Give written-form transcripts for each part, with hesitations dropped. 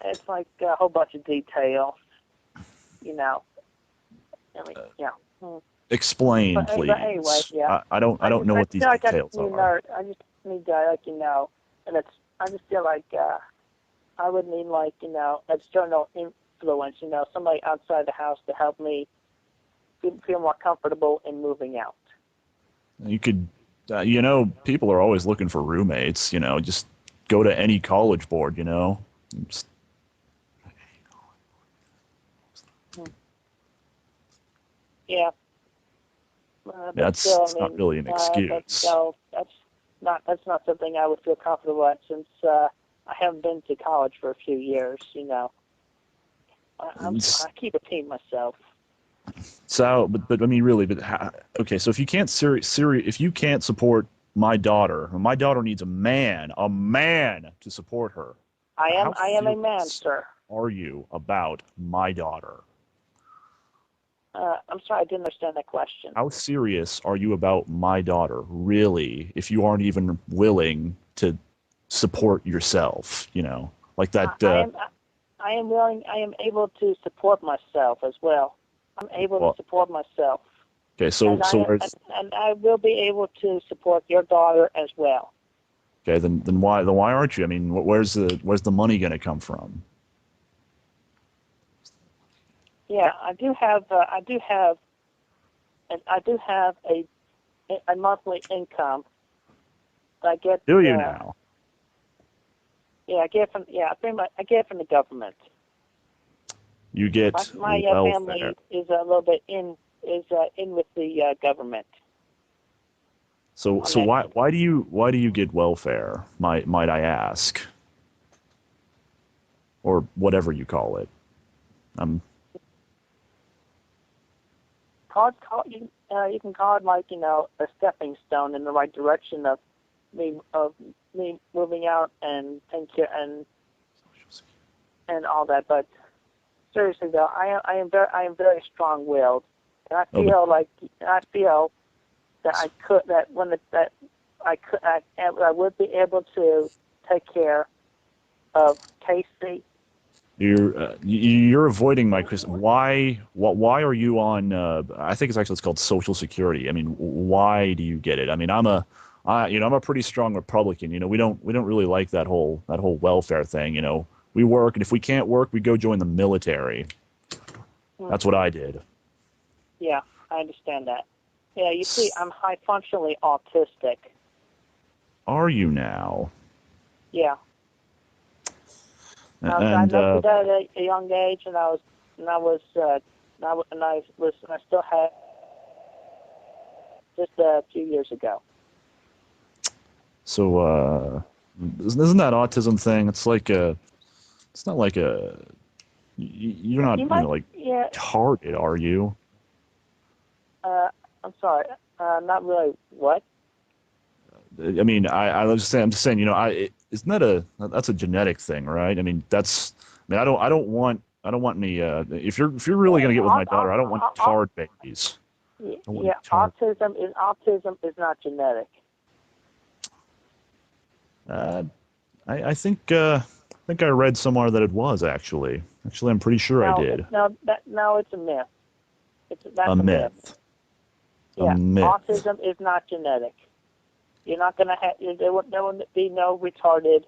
it's like a whole bunch of details, you know. I mean, yeah. Explain, But anyway, please. yeah. I don't know I what these feel like details are. I just need to let you know, and I just feel like I would need like external influence, somebody outside the house to help me feel more comfortable in moving out. You could, people are always looking for roommates. Just go to any college board. Just- Yeah, but that's still, it's not really an but excuse. no, that's not something I would feel comfortable at since I haven't been to college for a few years. I keep a team myself. So, but I mean, really, okay. So if you can't if you can't support my daughter needs a man to support her. How I am a man, serious sir. are you about my daughter? I'm sorry, I didn't understand that question. How serious are you about my daughter, really, if you aren't even willing to support yourself, like that, I am willing. I am able to support myself as well. I'm able to well, support myself, okay, and and I will be able to support your daughter as well. okay, then why aren't you? I mean, where's the money going to come from? Yeah, I do have a monthly income. I get. Do you now? Yeah, I get from I get from the government. You get My welfare. family is a little bit in with the government. So why do you get welfare? Might I ask, or whatever you call it? Um, You can call it like a stepping stone in the right direction of me moving out and and all that. But seriously though, I am very strong willed, and I feel that I would be able to take care of Casey. you're avoiding my question. Why are you on? I think it's called Social Security. I mean, why do you get it? I mean, I'm a pretty strong Republican. We don't really like that whole welfare thing. We work, and if we can't work, we go join the military. That's what I did. Yeah, I understand that. Yeah, you see, I'm high functionally autistic. Are you now? Yeah. I And met your dad at a young age, and I still had just a few years ago. so, isn't that autism thing? It's not like you're not, You might, like yeah. retarded, are you? I'm sorry. Not really. What? I mean, I'm just saying, isn't that's a genetic thing, right? I mean, I don't want any, if you're really going to get with my daughter, I don't want tard babies. I don't want Yeah, tard. autism is not genetic. Uh, I think I read somewhere that it was actually. Actually, I'm pretty sure I did. No, it's a myth. A That's a myth. myth. A Yeah, myth. autism is not genetic. You're not gonna have there will be no retarded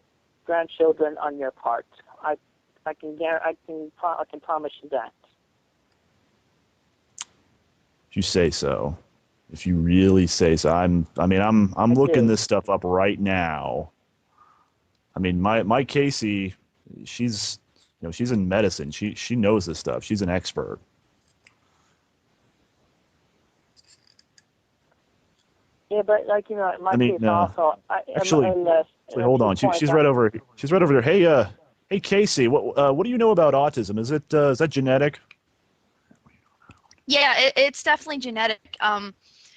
grandchildren on your part. I can promise you that. If you say so. If you really say so. I'm I looking do. this stuff up right now. I mean, my Casey, she's she's in medicine. She knows this stuff. She's an expert. Yeah, but in I my mean, case also, actually, in a hold few on. points, She's right over there. Hey Casey, what do you know about autism? Is that genetic? Yeah, it's definitely genetic.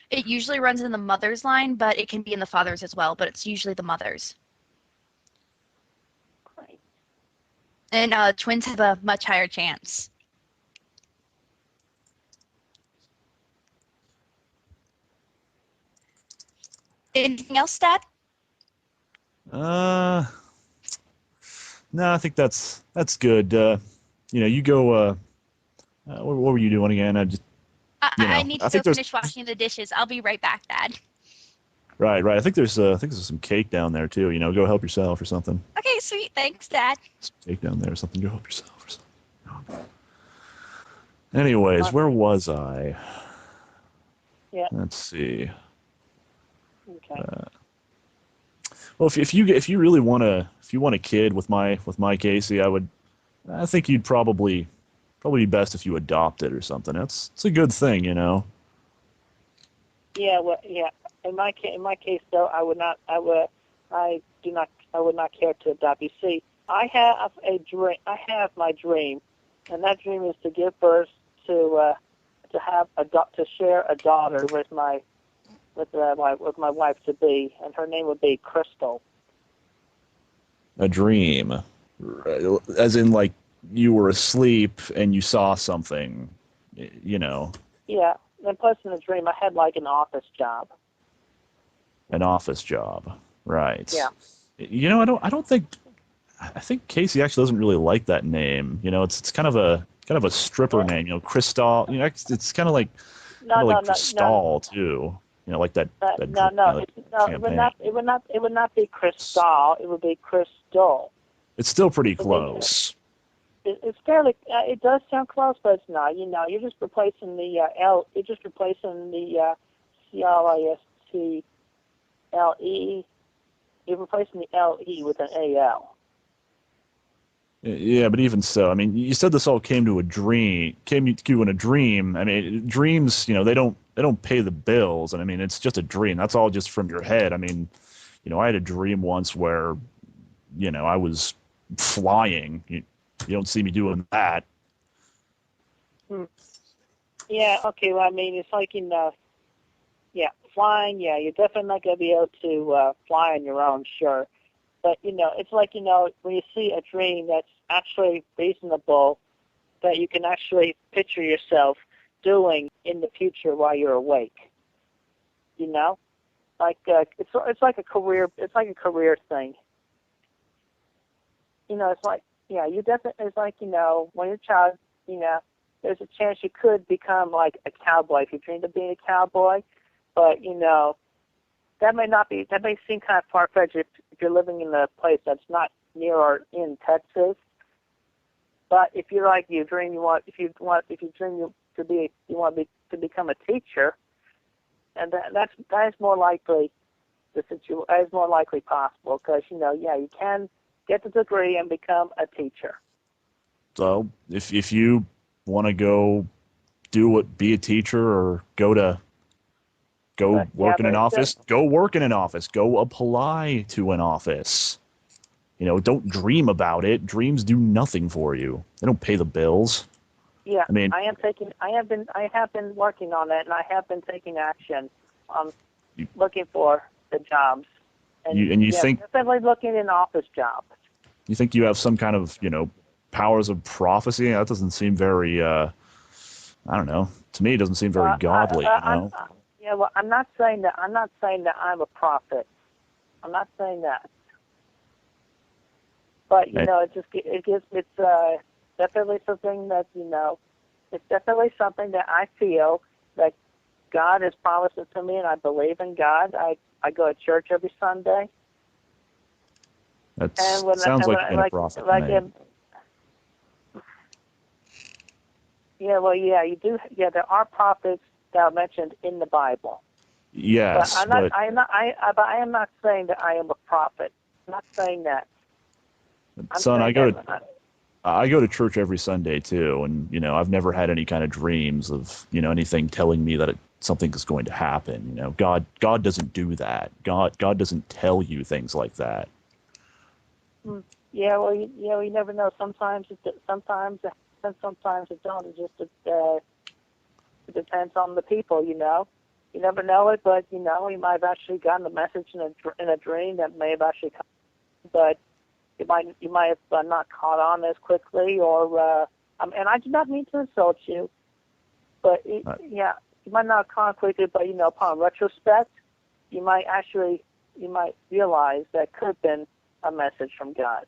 It usually runs in the mother's line, but it can be in the father's as well, but it's usually the mother's. And twins have a much higher chance. Anything else, Dad? Uh, No, I think that's good. You go. What were you doing again? I just, I need I to go think there's finish washing the dishes. I'll be right back, Dad. right. I think there's some cake down there too. Go help yourself or something. Okay, sweet. Thanks, Dad. Some cake down there or something. Go help yourself or something. Anyways, Not, where was I? yeah. Let's see. Okay. Well, if you really want a kid with my Casey, I think you'd probably be best if you adopt it or something. It's a good thing. Yeah. Well, yeah. In my case, though, I would not. I do not. I would not care to adopt. You see, I have a dream. I have my dream, and that dream is to give birth to have to share a daughter with my wife to be, and her name would be Crystal. A dream, as in like you were asleep and you saw something, Yeah. And plus, in the dream, I had like an office job. an office job, right? Yeah. I don't think. I think Casey actually doesn't really like that name. It's kind of a stripper Yeah. name. Crystal. It's kind of like No, no, no, no, Cristal too. Like no, no. that No. It would champagne. not. It would not. It would not be Crystal. It would be Crystal. It's still pretty It would be, close. it's fairly. It does sound close, but it's not. You're just replacing the L. You're just replacing the Cristle. You're replacing the LE with an AL. Yeah, but even so, I mean, you said this all came to you in a dream. I mean, dreams, they don't pay the bills, and I mean, it's just a dream. That's all just from your head. I mean, I had a dream once where, I was flying. You don't see me doing that. Hmm. Yeah. Okay. Well, I mean, it's like yeah, flying. Yeah, you're definitely not going to be able to fly on your own, sure. But it's like when you see a dream that's actually reasonable, that you can actually picture yourself doing in the future while you're awake. Like it's like a career. It's like a career thing. It's like you definitely. It's like when you're a child, there's a chance you could become like a cowboy if you dreamed of being a cowboy, but that may seem kind of far-fetched if you're living in a place that's not near or in Texas. But if you're like you dream you want if you dream you want to become a teacher, and that is more likely that is more likely possible because you can get the degree and become a teacher. So if you want to go be a teacher or go work in an office, go work in an office, go apply to an office. Don't dream about it. Dreams do nothing for you. They don't pay the bills. Yeah, I mean, I have been working on it, and I have been taking action on looking for the jobs. And you think definitely looking in office jobs. you think you have some kind of powers of prophecy? That doesn't seem very. I don't know. To me, it doesn't seem very godly. Well, I'm not saying that. I'm not saying that I'm a prophet. I'm not saying that. But it's definitely something that it's definitely something that I feel that God has promised it to me, and I believe in God. I go to church every Sunday. That sounds like being a prophet to me. Yeah, well, yeah, you do. Yeah, there are prophets that are mentioned in the Bible. Yes, but I am not saying that I am a prophet. I'm not saying that. Son, I go to church every Sunday too, and I've never had any kind of dreams of anything telling me that something is going to happen. God doesn't do that. God doesn't tell you things like that. Yeah, well, you never know. Sometimes it happens, sometimes it don't. It just it depends on the people. You never know it, but you might have actually gotten a message in a dream that may have actually come, but you might have not caught on as quickly, or and I do not mean to insult you, but you might not have caught on quickly, but upon retrospect, you might realize that could have been a message from God.